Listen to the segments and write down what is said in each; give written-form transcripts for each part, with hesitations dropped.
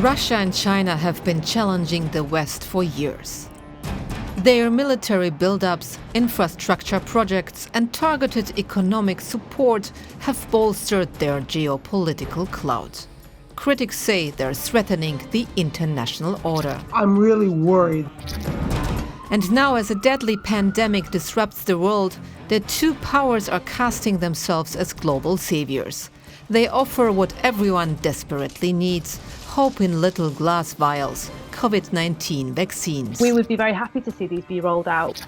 Russia and China have been challenging the West for years. Their military buildups, infrastructure projects, and targeted economic support have bolstered their geopolitical clout. Critics say they're threatening the international order. I'm really worried. And now, as a deadly pandemic disrupts the world, the two powers are casting themselves as global saviors. They offer what everyone desperately needs: hope in little glass vials, COVID-19 vaccines. We would be very happy to see these be rolled out.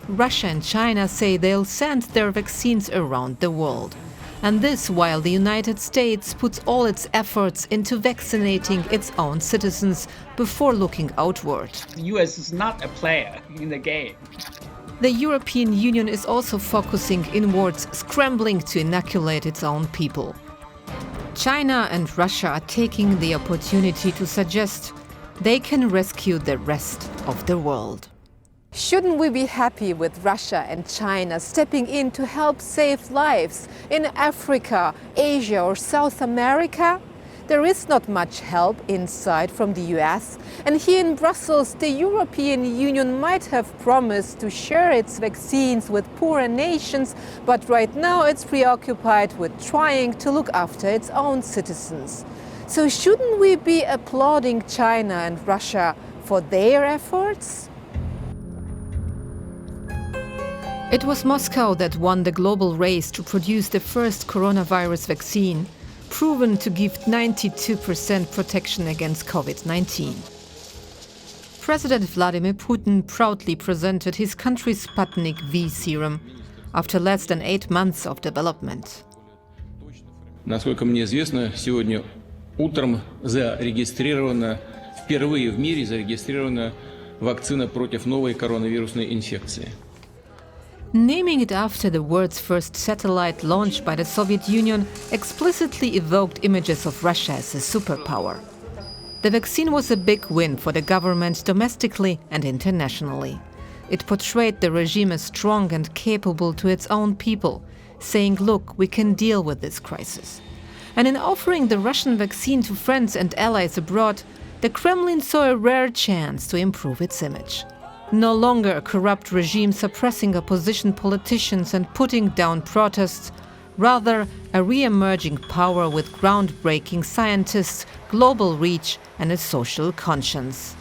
Russia and China say they'll send their vaccines around the world. And this while the United States puts all its efforts into vaccinating its own citizens before looking outward. The US is not a player in the game. The European Union is also focusing inwards, scrambling to inoculate its own people. China and Russia are taking the opportunity to suggest they can rescue the rest of the world. Shouldn't we be happy with Russia and China stepping in to help save lives in Africa, Asia or South America? There is not much help inside from the US, and here in Brussels the European Union might have promised to share its vaccines with poorer nations, but right now it's preoccupied with trying to look after its own citizens. So shouldn't we be applauding China and Russia for their efforts? It was Moscow that won the global race to produce the first coronavirus vaccine, proven to give 92% protection against COVID-19. President Vladimir Putin proudly presented his country's Sputnik V serum after less than 8 months of development. Насколько мне известно, сегодня утром впервые в мире зарегистрирована вакцина против новой коронавирусной инфекции. Naming it after the world's first satellite launched by the Soviet Union explicitly evoked images of Russia as a superpower. The vaccine was a big win for the government domestically and internationally. It portrayed the regime as strong and capable to its own people, saying, "Look, we can deal with this crisis." And in offering the Russian vaccine to friends and allies abroad, the Kremlin saw a rare chance to improve its image. No longer a corrupt regime suppressing opposition politicians and putting down protests, rather a re-emerging power with groundbreaking scientists, global reach and a social conscience.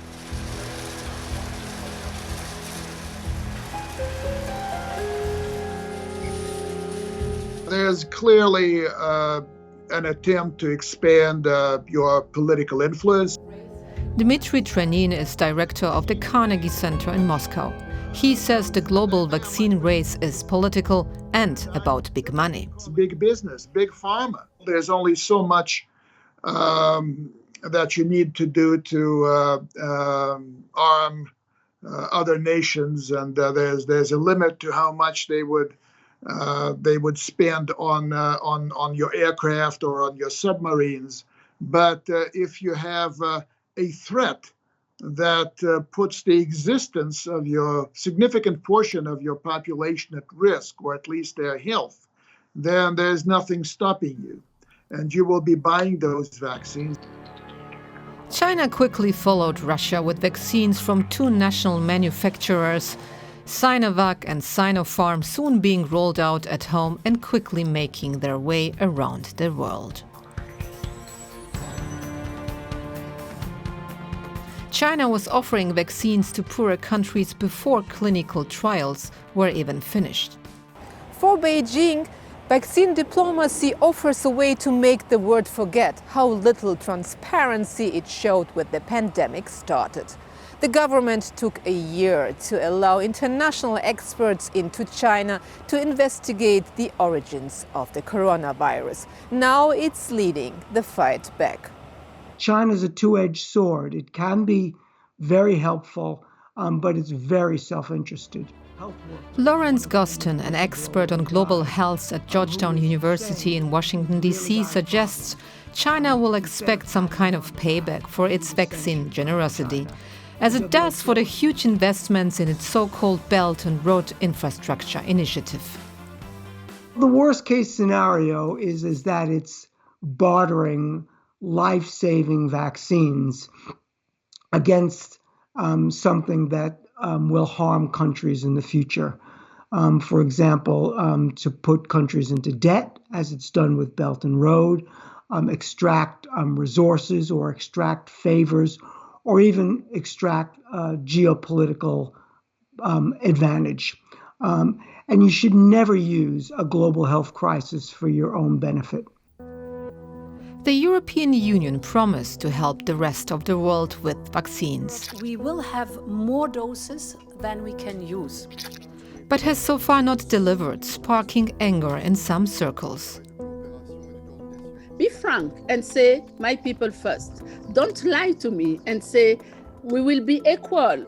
There's clearly an attempt to expand your political influence. Dmitry Trenin is director of the Carnegie Center in Moscow. He says the global vaccine race is political and about big money. It's big business, big pharma. There's only so much that you need to do to arm other nations, and there's a limit to how much they would spend on your aircraft or on your submarines. But if you have a threat that puts the existence of your significant portion of your population at risk, or at least their health, then there's nothing stopping you, and you will be buying those vaccines. China quickly followed Russia with vaccines from two national manufacturers, Sinovac and Sinopharm, soon being rolled out at home and quickly making their way around the world. China was offering vaccines to poorer countries before clinical trials were even finished. For Beijing, vaccine diplomacy offers a way to make the world forget how little transparency it showed when the pandemic started. The government took a year to allow international experts into China to investigate the origins of the coronavirus. Now it's leading the fight back. China's a two-edged sword. It can be very helpful, but it's very self-interested. Lawrence Gostin, an expert on global health at Georgetown University in Washington, D.C., suggests China will expect some kind of payback for its vaccine generosity, as it does for the huge investments in its so-called Belt and Road Infrastructure Initiative. The worst-case scenario is that it's bartering life-saving vaccines against something that will harm countries in the future. For example, to put countries into debt, as it's done with Belt and Road, extract resources or extract favors, or even extract geopolitical advantage. And you should never use a global health crisis for your own benefit. The European Union promised to help the rest of the world with vaccines, We will have more doses than we can use. but has so far not delivered, sparking anger in some circles. Be frank and say, my people first. Don't lie to me and say, we will be equal.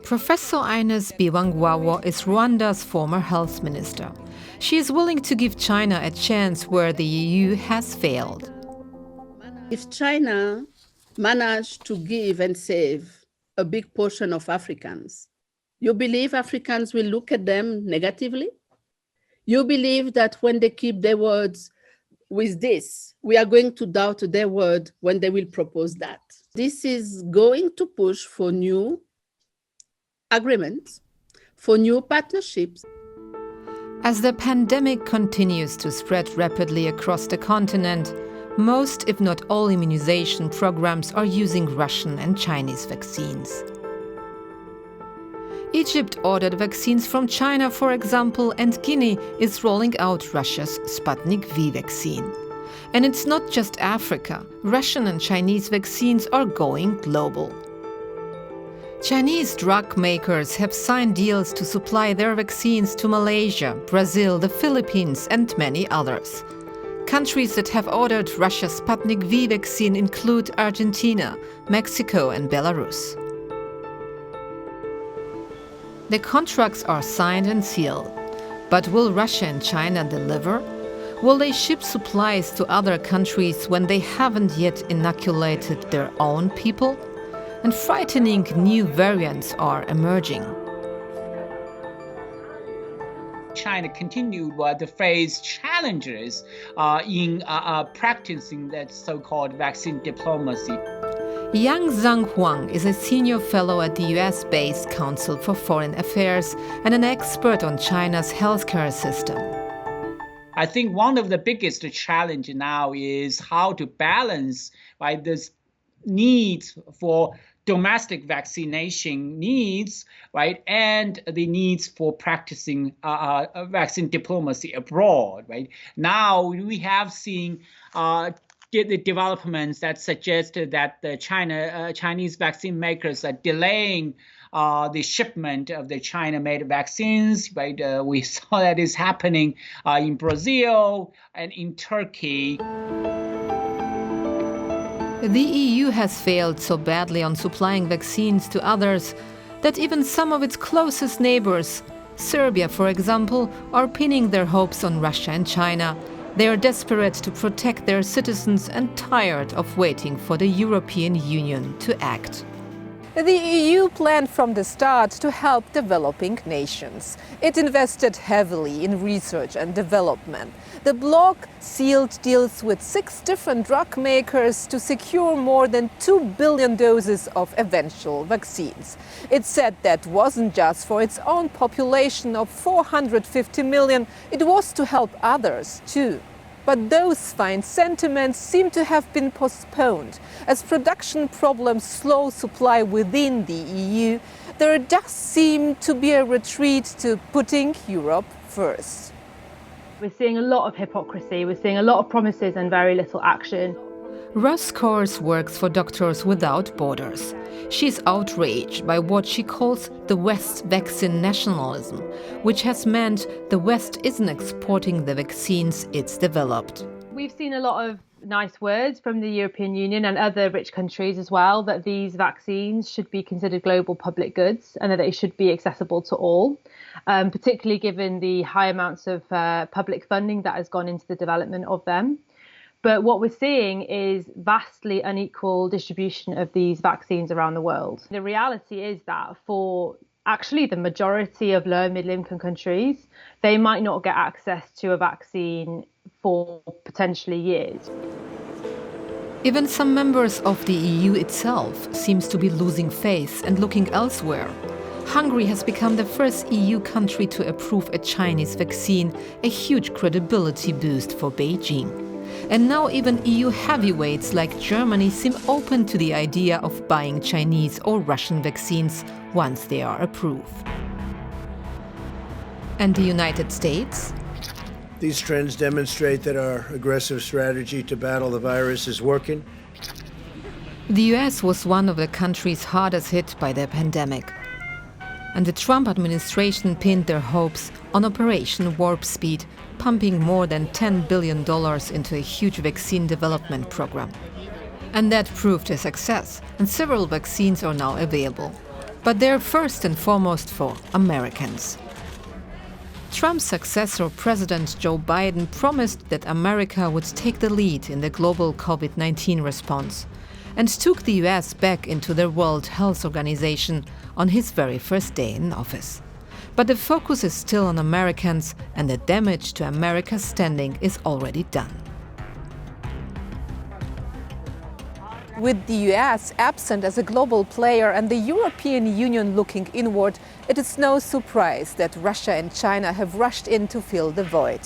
Professor Ines Bibangwawo is Rwanda's former health minister. She is willing to give China a chance where the EU has failed. If China managed to give and save a big portion of Africans, you believe Africans will look at them negatively? You believe that when they keep their words with this, we are going to doubt their word when they will propose that? This is going to push for new agreements, for new partnerships. As the pandemic continues to spread rapidly across the continent, most, if not all, immunization programs are using Russian and Chinese vaccines. Egypt ordered vaccines from China, for example, and Guinea is rolling out Russia's Sputnik V vaccine. And it's not just Africa. Russian and Chinese vaccines are going global. Chinese drug makers have signed deals to supply their vaccines to Malaysia, Brazil, the Philippines, and many others. Countries that have ordered Russia's Sputnik V vaccine include Argentina, Mexico, and Belarus. The contracts are signed and sealed. But will Russia and China deliver? Will they ship supplies to other countries when they haven't yet inoculated their own people? And frightening new variants are emerging. China continued the phrase challenges in practicing that so-called vaccine diplomacy. Yang Zhanghuang is a senior fellow at the US-based Council for Foreign Affairs and an expert on China's healthcare system. I think one of the biggest challenges now is how to balance this need for domestic vaccination needs, right, and the needs for practicing vaccine diplomacy abroad, right. Now we have seen the developments that suggested that the Chinese vaccine makers are delaying the shipment of the China-made vaccines, right. We saw that is happening in Brazil and in Turkey. The EU has failed so badly on supplying vaccines to others that even some of its closest neighbors, Serbia for example, are pinning their hopes on Russia and China. They are desperate to protect their citizens and tired of waiting for the European Union to act. The EU planned from the start to help developing nations. It invested heavily in research and development. The bloc sealed deals with 6 different drug makers to secure more than 2 billion doses of eventual vaccines. It said that wasn't just for its own population of 450 million, it was to help others too. But those fine sentiments seem to have been postponed. As production problems slow supply within the EU, there does seem to be a retreat to putting Europe first. We're seeing a lot of hypocrisy, we're seeing a lot of promises and very little action. Russ Kors works for Doctors Without Borders. She's outraged by what she calls the West's vaccine nationalism, which has meant the West isn't exporting the vaccines it's developed. We've seen a lot of nice words from the European Union and other rich countries as well, that these vaccines should be considered global public goods and that they should be accessible to all, particularly given the high amounts of public funding that has gone into the development of them. But what we're seeing is vastly unequal distribution of these vaccines around the world. The reality is that for actually the majority of low and middle income countries, they might not get access to a vaccine for potentially years. Even some members of the EU itself seems to be losing faith and looking elsewhere. Hungary has become the first EU country to approve a Chinese vaccine, a huge credibility boost for Beijing. And now even EU heavyweights like Germany seem open to the idea of buying Chinese or Russian vaccines once they are approved. And the United States? These trends demonstrate that our aggressive strategy to battle the virus is working. The US was one of the countries hardest hit by the pandemic. And the Trump administration pinned their hopes on Operation Warp Speed, pumping more than $10 billion into a huge vaccine development program. And that proved a success, and several vaccines are now available. But they're first and foremost for Americans. Trump's successor, President Joe Biden, promised that America would take the lead in the global COVID-19 response and took the US back into the World Health Organization on his very first day in office. But the focus is still on Americans, and the damage to America's standing is already done. With the US absent as a global player and the European Union looking inward, it is no surprise that Russia and China have rushed in to fill the void.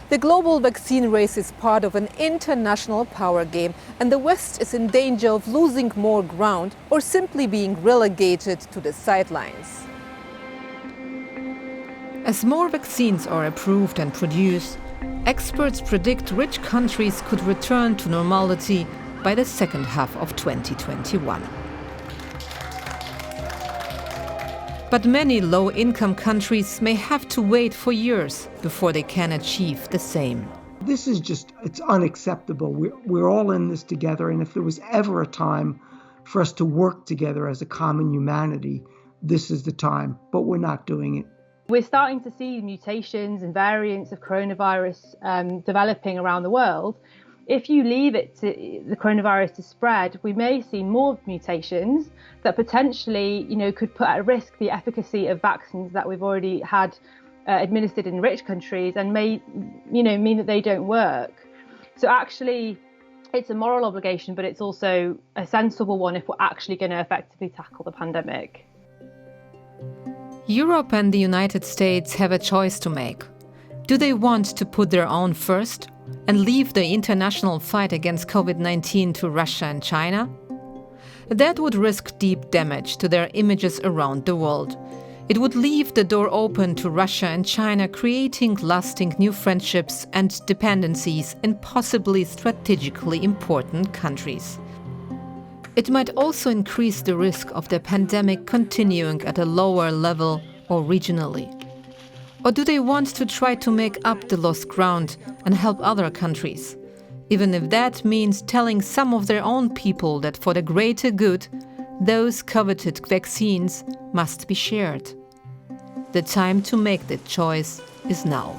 The global vaccine race is part of an international power game, and the West is in danger of losing more ground or simply being relegated to the sidelines. As more vaccines are approved and produced, experts predict rich countries could return to normality by the second half of 2021. But many low-income countries may have to wait for years before they can achieve the same. This is just, it's unacceptable. We're all in this together, and if there was ever a time for us to work together as a common humanity, this is the time, but we're not doing it. We're starting to see mutations and variants of coronavirus developing around the world. If you leave it to the coronavirus to spread, we may see more mutations that potentially, could put at risk the efficacy of vaccines that we've already had administered in rich countries, and may, mean that they don't work. So actually, it's a moral obligation, but it's also a sensible one if we're actually going to effectively tackle the pandemic. Europe and the United States have a choice to make. Do they want to put their own first and leave the international fight against COVID-19 to Russia and China? That would risk deep damage to their images around the world. It would leave the door open to Russia and China creating lasting new friendships and dependencies in possibly strategically important countries. It might also increase the risk of the pandemic continuing at a lower level or regionally. Or do they want to try to make up the lost ground and help other countries, even if that means telling some of their own people that for the greater good, those coveted vaccines must be shared? The time to make that choice is now.